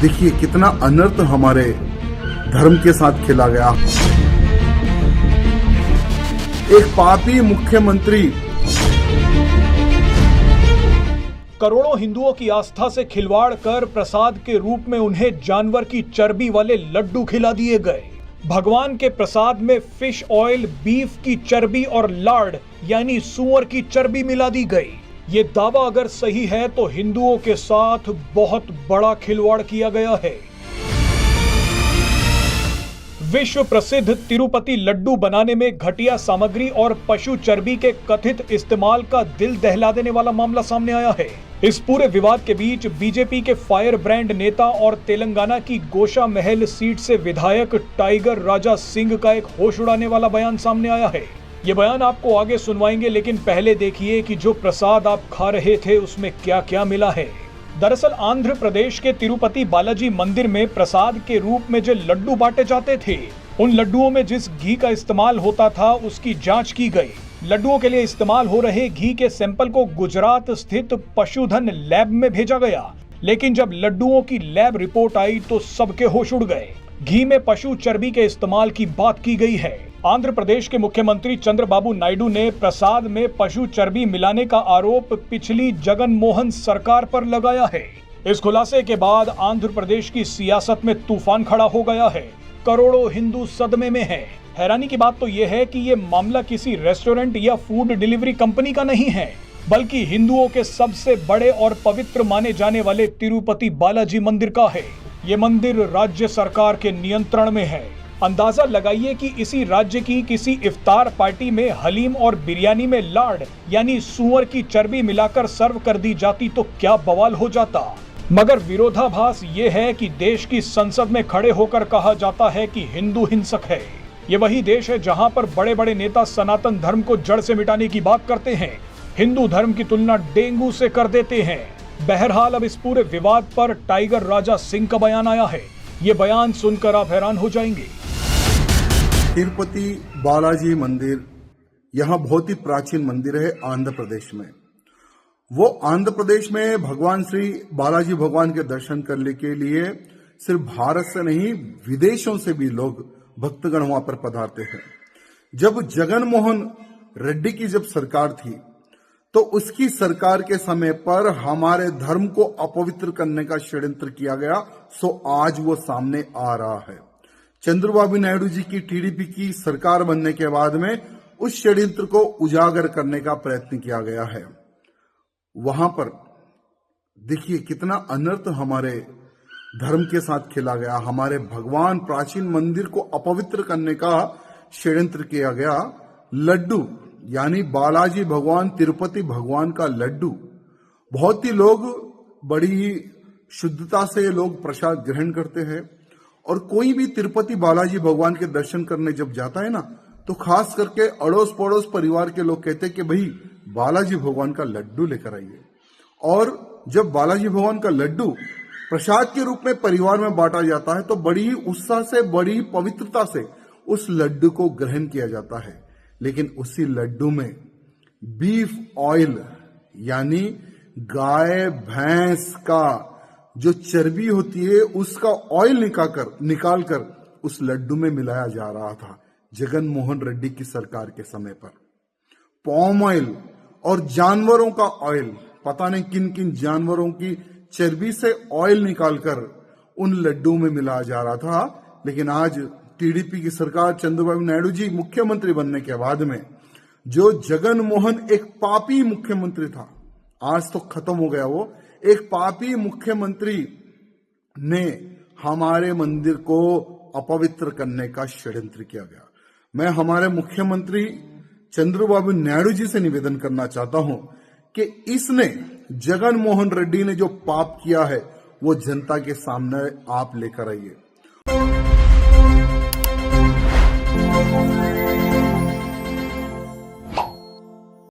देखिए कितना अनर्थ हमारे धर्म के साथ खेला गया। एक पापी मुख्यमंत्री करोड़ों हिंदुओं की आस्था से खिलवाड़ कर प्रसाद के रूप में उन्हें जानवर की चर्बी वाले लड्डू खिला दिए गए। भगवान के प्रसाद में फिश ऑयल, बीफ की चर्बी और लार्ड यानी सूअर की चर्बी मिला दी गई। ये दावा अगर सही है तो हिंदुओं के साथ बहुत बड़ा खिलवाड़ किया गया है। विश्व प्रसिद्ध तिरुपति लड्डू बनाने में घटिया सामग्री और पशु चर्बी के कथित इस्तेमाल का दिल दहला देने वाला मामला सामने आया है। इस पूरे विवाद के बीच बीजेपी के फायर ब्रांड नेता और तेलंगाना की गोशा महल सीट से विधायक टाइगर राजा सिंह का एक होश उड़ाने वाला बयान सामने आया है। ये बयान आपको आगे सुनवाएंगे, लेकिन पहले देखिए कि जो प्रसाद आप खा रहे थे उसमें क्या क्या मिला है। दरअसल आंध्र प्रदेश के तिरुपति बालाजी मंदिर में प्रसाद के रूप में जो लड्डू बांटे जाते थे, उन लड्डुओं में जिस घी का इस्तेमाल होता था उसकी जांच की गई। लड्डुओं के लिए इस्तेमाल हो रहे घी के सैंपल को गुजरात स्थित पशुधन लैब में भेजा गया, लेकिन जब लड्डुओं की लैब रिपोर्ट आई तो सबके होश उड़ गए। घी में पशु चर्बी के इस्तेमाल की बात की गई है। आंध्र प्रदेश के मुख्यमंत्री चंद्रबाबू नायडू ने प्रसाद में पशु चर्बी मिलाने का आरोप पिछली जगन मोहन सरकार पर लगाया है। इस खुलासे के बाद आंध्र प्रदेश की सियासत में तूफान खड़ा हो गया है। करोड़ों हिंदू सदमे में हैं। हैरानी की बात तो यह है कि ये मामला किसी रेस्टोरेंट या फूड डिलीवरी कंपनी का नहीं है, बल्कि हिंदुओं के सबसे बड़े और पवित्र माने जाने वाले तिरुपति बालाजी मंदिर का है। ये मंदिर राज्य सरकार के नियंत्रण में है। अंदाजा लगाइए कि इसी राज्य की किसी इफ्तार पार्टी में हलीम और बिरयानी में लार्ड यानी सूअर की चर्बी मिलाकर सर्व कर दी जाती तो क्या बवाल हो जाता। मगर विरोधाभास ये है कि देश की संसद में खड़े होकर कहा जाता है कि हिंदू हिंसक है। ये वही देश है जहां पर बड़े बड़े नेता सनातन धर्म को जड़ से मिटाने की बात करते हैं, हिंदू धर्म की तुलना डेंगू से कर देते हैं। बहरहाल अब इस पूरे विवाद पर टाइगर राजा सिंह का बयान आया है। ये बयान सुनकर आप हैरान हो जाएंगे। तिरुपति बालाजी मंदिर यहाँ बहुत ही प्राचीन मंदिर है आंध्र प्रदेश में। वो आंध्र प्रदेश में भगवान श्री बालाजी भगवान के दर्शन करने के लिए सिर्फ भारत से नहीं विदेशों से भी लोग भक्तगण वहां पर पधारते हैं। जब जगन मोहन रेड्डी की जब सरकार थी तो उसकी सरकार के समय पर हमारे धर्म को अपवित्र करने का षड्यंत्र किया गया, सो आज वो सामने आ रहा है। चंद्रबाबू नायडू जी की टीडीपी की सरकार बनने के बाद में उस षड्यंत्र को उजागर करने का प्रयत्न किया गया है। वहां पर देखिए कितना अनर्थ हमारे धर्म के साथ खेला गया। हमारे भगवान प्राचीन मंदिर को अपवित्र करने का षड्यंत्र किया गया। लड्डू यानी बालाजी भगवान तिरुपति भगवान का लड्डू, बहुत ही लोग बड़ी शुद्धता से लोग प्रसाद ग्रहण करते हैं। और कोई भी तिरुपति बालाजी भगवान के दर्शन करने जब जाता है ना, तो खास करके अड़ोस पड़ोस परिवार के लोग कहते हैं कि भाई बालाजी भगवान का लड्डू लेकर आइए। और जब बालाजी भगवान का लड्डू प्रसाद के रूप में परिवार में बांटा जाता है तो बड़ी ही उत्साह से, बड़ी पवित्रता से उस लड्डू को ग्रहण किया जाता है। लेकिन उसी लड्डू में बीफ ऑयल यानी गाय भैंस का जो चर्बी होती है उसका ऑयल निकालकर उस लड्डू में मिलाया जा रहा था जगन मोहन रेड्डी की सरकार के समय पर। पॉम ऑयल और जानवरों का ऑयल, पता नहीं किन किन जानवरों की चर्बी से ऑयल निकालकर उन लड्डू में मिलाया जा रहा था। लेकिन आज टीडीपी की सरकार, चंद्रबाबू नायडू जी मुख्यमंत्री बनने के बाद में, जो जगन मोहन एक पापी मुख्यमंत्री था, आज तो खत्म हो गया वो, एक पापी मुख्यमंत्री ने हमारे मंदिर को अपवित्र करने का षड्यंत्र किया गया। मैं हमारे मुख्यमंत्री चंद्रबाबू नायडू जी से निवेदन करना चाहता हूं कि इसने जगन मोहन रेड्डी ने जो पाप किया है वो जनता के सामने आप लेकर आइए।